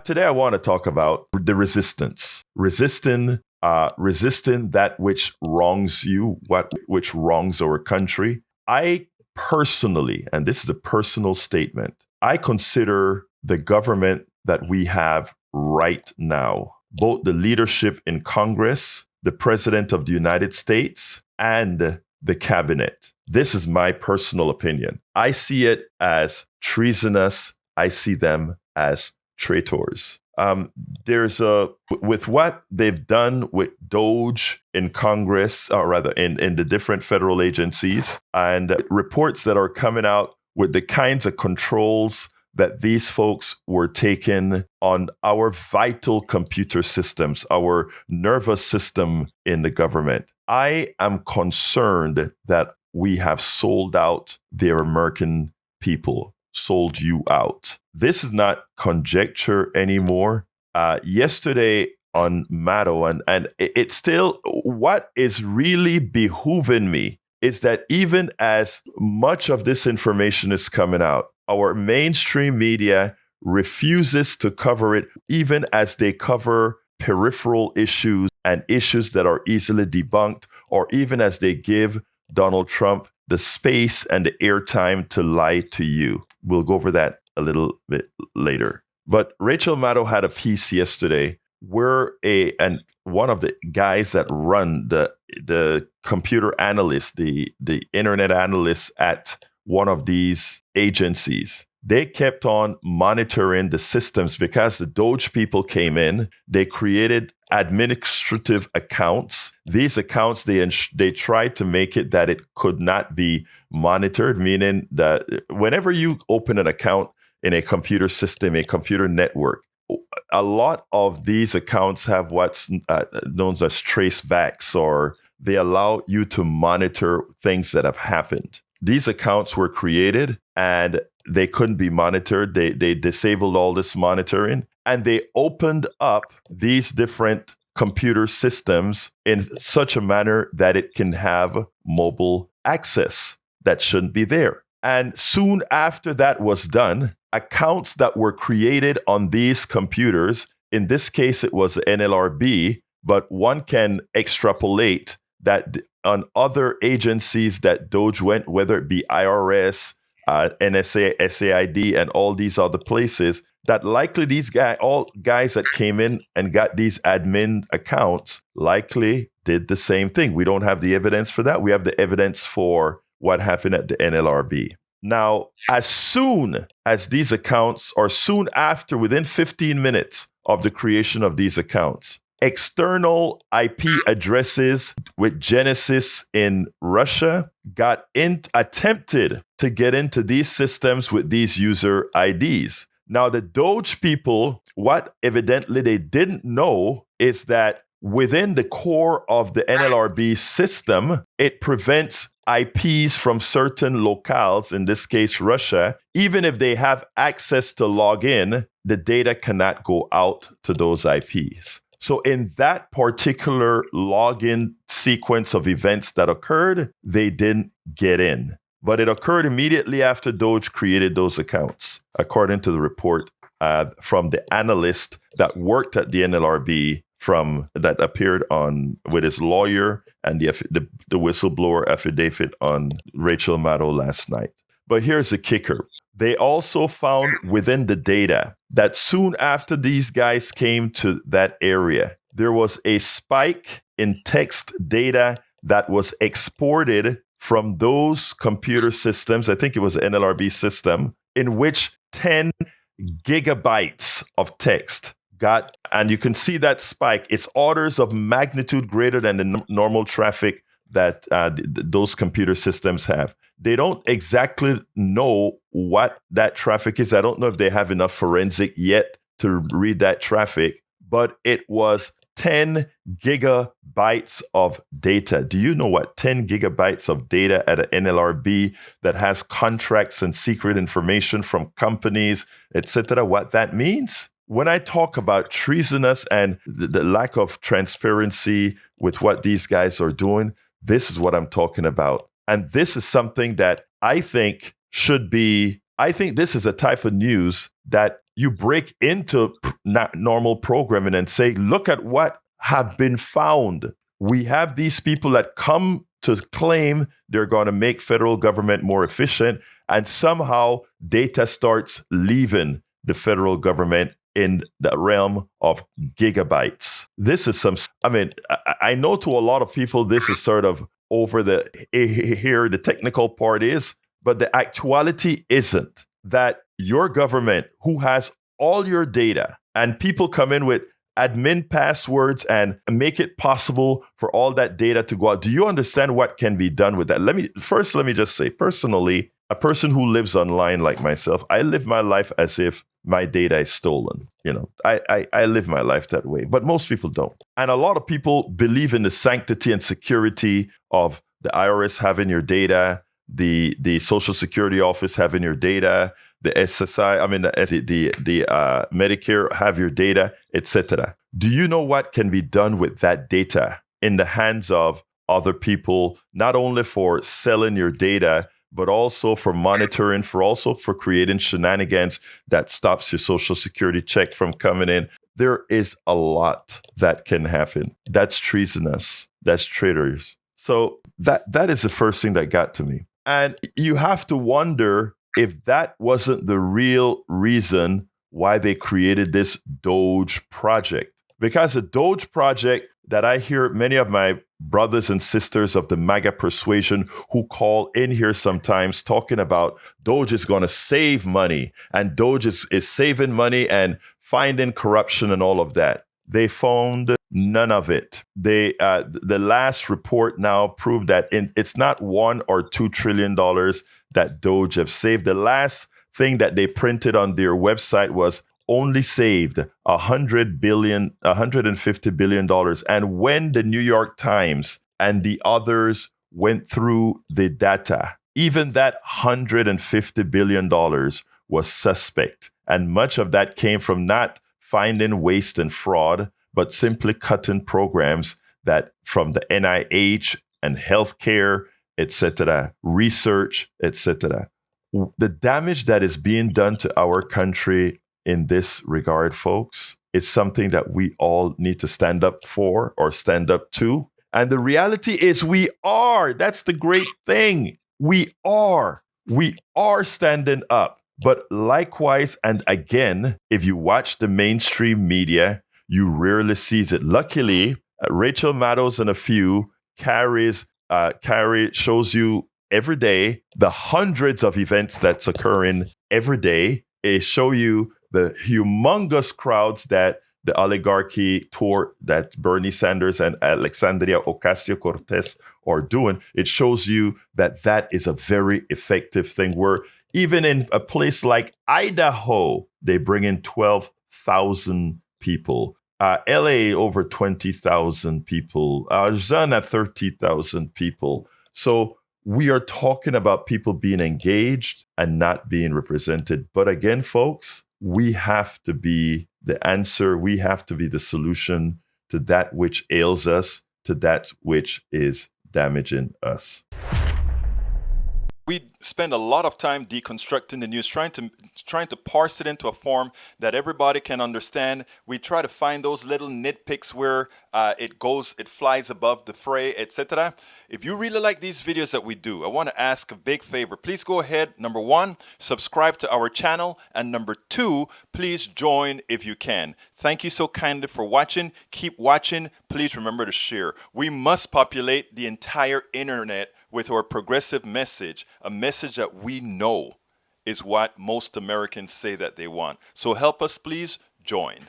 Today I want to talk about the resistance. Resisting that which wrongs you, which wrongs our country. I personally, and this is a personal statement, I consider the government that we have right now, both the leadership in Congress, the President of the United States, and the cabinet. This is my personal opinion. I see it as treasonous. I see them as traitors. With what they've done with DOGE in Congress, or rather in the different federal agencies, and reports that are coming out with the kinds of controls that these folks were taking on our vital computer systems, our nervous system in the government. I am concerned that we have sold out their American people, sold you out. This is not conjecture anymore. Yesterday on Maddo, and it's still what is really behooving me is that even as much of this information is coming out, our mainstream media refuses to cover it, even as they cover peripheral issues and issues that are easily debunked, or even as they give Donald Trump the space and the airtime to lie to you. We'll go over that a little bit later. But Rachel Maddow had a piece yesterday where one of the guys that run the computer analysts, the internet analysts at one of these agencies, they kept on monitoring the systems because the DOGE people came in. They created administrative accounts. These accounts, they tried to make it that it could not be monitored, meaning that whenever you open an account in a computer system, a computer network, a lot of these accounts have what's known as tracebacks, or they allow you to monitor things that have happened. These accounts were created and they couldn't be monitored. They disabled all this monitoring, and they opened up these different computer systems in such a manner that it can have mobile access that shouldn't be there. And soon after that was done, accounts that were created on these computers, in this case, it was the NLRB, but one can extrapolate that on other agencies that DOGE went, whether it be IRS, NSA, SAID, and all these other places, that likely these all guys that came in and got these admin accounts likely did the same thing. We don't have the evidence for that. We have the evidence for what happened at the NLRB. Now, as soon as these accounts, or soon after, within 15 minutes of the creation of these accounts, external IP addresses with Genesis in Russia attempted to get into these systems with these user IDs. Now, the DOGE people, what evidently they didn't know is that within the core of the NLRB system, it prevents IPs from certain locales, in this case, Russia. Even if they have access to log in, the data cannot go out to those IPs. So in that particular login sequence of events that occurred, they didn't get in. But it occurred immediately after DOGE created those accounts, according to the report from the analyst that worked at the NLRB that appeared with his lawyer and the whistleblower affidavit on Rachel Maddow last night. But here's the kicker. They also found within the data that soon after these guys came to that area, there was a spike in text data that was exported from those computer systems. I think it was an NLRB system, in which 10 gigabytes of text got, and you can see that spike. It's orders of magnitude greater than the normal traffic that those computer systems have. They don't exactly know what that traffic is. I don't know if they have enough forensic yet to read that traffic, but it was 10 gigabytes of data. Do you know what 10 gigabytes of data at an NLRB that has contracts and secret information from companies, etc., what that means? When I talk about treasonous and the lack of transparency with what these guys are doing, this is what I'm talking about. And this is something that I think should be I think this is a type of news that you break into normal programming and say, look at what have been found. We have these people that come to claim they're going to make federal government more efficient, and somehow data starts leaving the federal government in the realm of gigabytes. This is I know to a lot of people this is sort of over the here the technical part is, but the actuality isn't that your government, who has all your data, and people come in with admin passwords and make it possible for all that data to go out. Do you understand what can be done with that? Let me just say, personally, a person who lives online like myself, I live my life as if my data is stolen. I live my life that way, but most people don't. And a lot of people believe in the sanctity and security of the IRS having your data, the Social Security Office having your data, the SSI, the Medicare have your data, etc. Do you know what can be done with that data in the hands of other people, not only for selling your data, but also for monitoring, for creating shenanigans that stops your Social Security check from coming in? There is a lot that can happen. That's treasonous. That's traitors. So that is the first thing that got to me. And you have to wonder if that wasn't the real reason why they created this DOGE project. Because the DOGE project that I hear many of my brothers and sisters of the MAGA persuasion who call in here sometimes talking about DOGE is going to save money, and DOGE is saving money and finding corruption and all of that. They found none of it. The last report now proved that it's not $1 or $2 trillion that DOGE have saved. The last thing that they printed on their website was only saved $150 billion. And when the New York Times and the others went through the data, even that $150 billion was suspect. And much of that came from not finding waste and fraud, but simply cutting programs that from the NIH and healthcare, etc., research, etc. The damage that is being done to our country in this regard, folks, is something that we all need to stand up for or stand up to. And the reality is we are. That's the great thing. We are standing up. But likewise, and again, if you watch the mainstream media, you rarely sees it. Luckily, Rachel Maddows and a few shows you every day the hundreds of events that's occurring every day. It show you the humongous crowds that the oligarchy tour that Bernie Sanders and Alexandria Ocasio-Cortez are doing. It shows you that is a very effective thing, where even in a place like Idaho, they bring in 12,000 people. LA, over 20,000 people. Arizona, 30,000 people. So we are talking about people being engaged and not being represented. But again, folks, we have to be the answer. We have to be the solution to that which ails us, to that which is damaging us. We spend a lot of time deconstructing the news, trying to parse it into a form that everybody can understand. We try to find those little nitpicks where it flies above the fray, etc. If you really like these videos that we do, I want to ask a big favor. Please go ahead. Number 1, subscribe to our channel. And number 2, please join if you can. Thank you so kindly for watching. Keep watching. Please remember to share. We must populate the entire internet with our progressive message, a message that we know is what most Americans say that they want. So help us, please join.